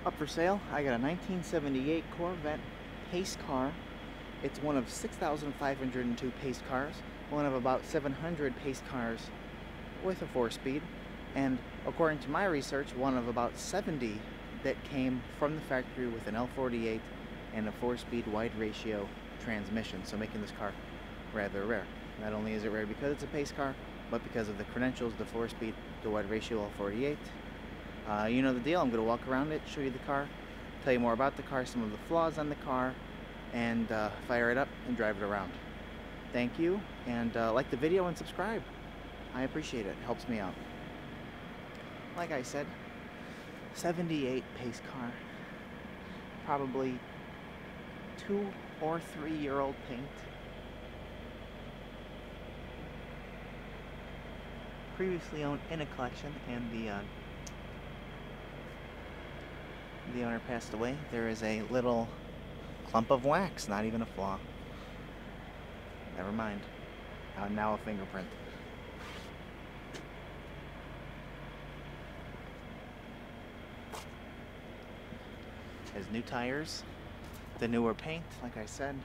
Up for sale, I got a 1978 Corvette pace car. It's one of 6,502 pace cars, one of about 700 pace cars with a 4-speed, and according to my research, one of about 70 that came from the factory with an L48 and a 4-speed wide ratio transmission, so making this car rather rare. Not only is it rare because it's a pace car, but because of the credentials, the 4-speed, the wide ratio L48. You know the deal. I'm going to walk around it, show you the car, tell you more about the car, some of the flaws on the car, and fire it up and drive it around. Thank you, and like the video and subscribe. I appreciate it. It helps me out. Like I said, 78 pace car, probably 2 or 3 year old paint. Previously owned in a collection, and the owner passed away. There is a little clump of wax, not even a flaw. Never mind. Now a fingerprint. Has new tires, the newer paint, like I said.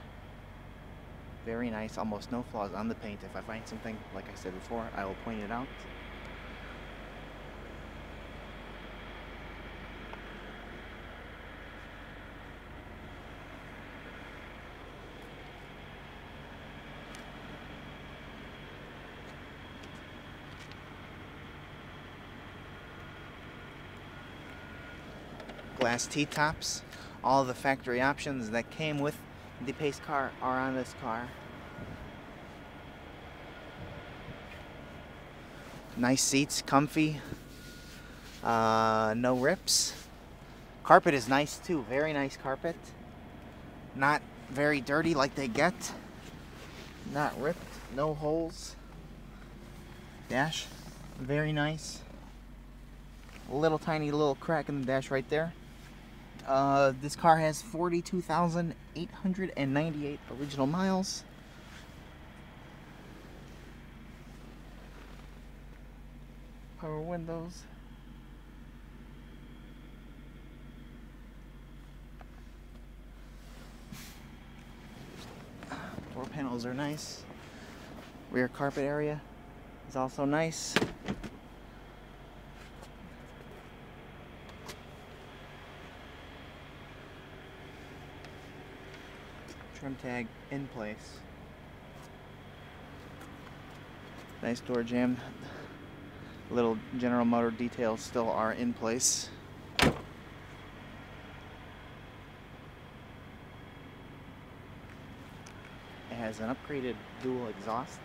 Very nice, almost no flaws on the paint. If I find something, like I said before, I will point it out. Glass T-tops. All the factory options that came with the pace car are on this car. Nice seats, comfy, no rips. Carpet is nice too, very nice carpet. Not very dirty like they get. Not ripped, no holes. Dash, very nice. A little tiny little crack in the dash right there. This car has 42,898 original miles. Power windows. Door panels are nice. Rear carpet area is also nice. Trim tag in place. Nice door jamb. Little General Motor details still are in place. It has an upgraded dual exhaust.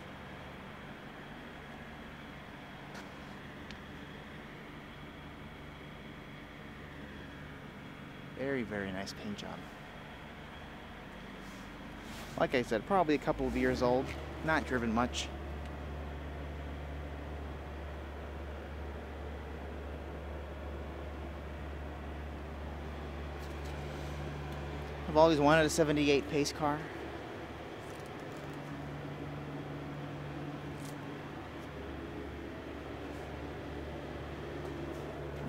Very, very nice paint job. Like I said, probably a couple of years old, not driven much. I've always wanted a 78 pace car.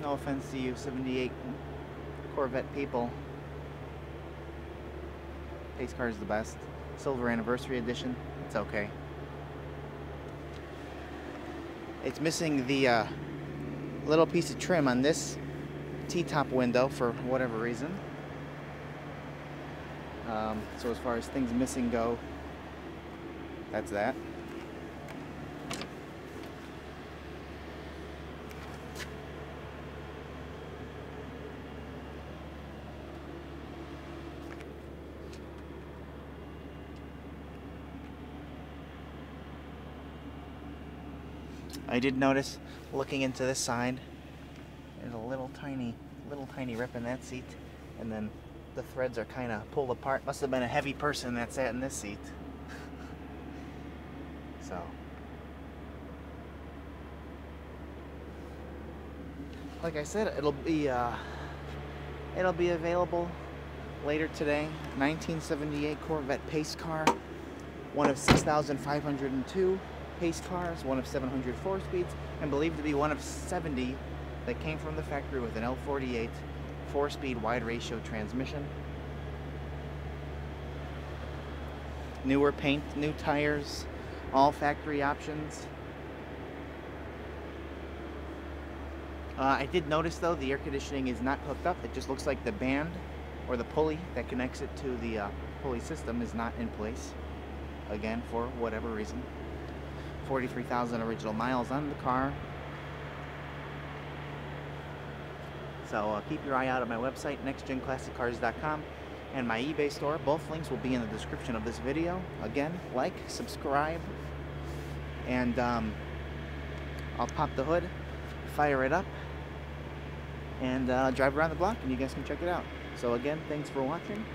No offense to you 78 Corvette people. Pace car is the best. Silver Anniversary Edition, it's okay. It's missing the little piece of trim on this T-top window for whatever reason. So as far as things missing go, that's that. I did notice, looking into this side, there's a little tiny rip in that seat, and then the threads are kind of pulled apart. Must have been a heavy person that sat in this seat. So, like I said, it'll be available later today. 1978 Corvette pace car, one of 6,502 pace cars, one of 700 4-speeds, and believed to be one of 70 that came from the factory with an L48 4-speed wide ratio transmission. Newer paint, new tires, all factory options. I did notice though the air conditioning is not hooked up. It just looks like the band or the pulley that connects it to the pulley system is not in place. Again, for whatever reason. 43,000 original miles on the car. So keep your eye out on my website, nextgenclassiccars.com, and my eBay store. Both links will be in the description of this video. Again, like, subscribe, and I'll pop the hood, fire it up, and drive around the block, and you guys can check it out. So again, thanks for watching.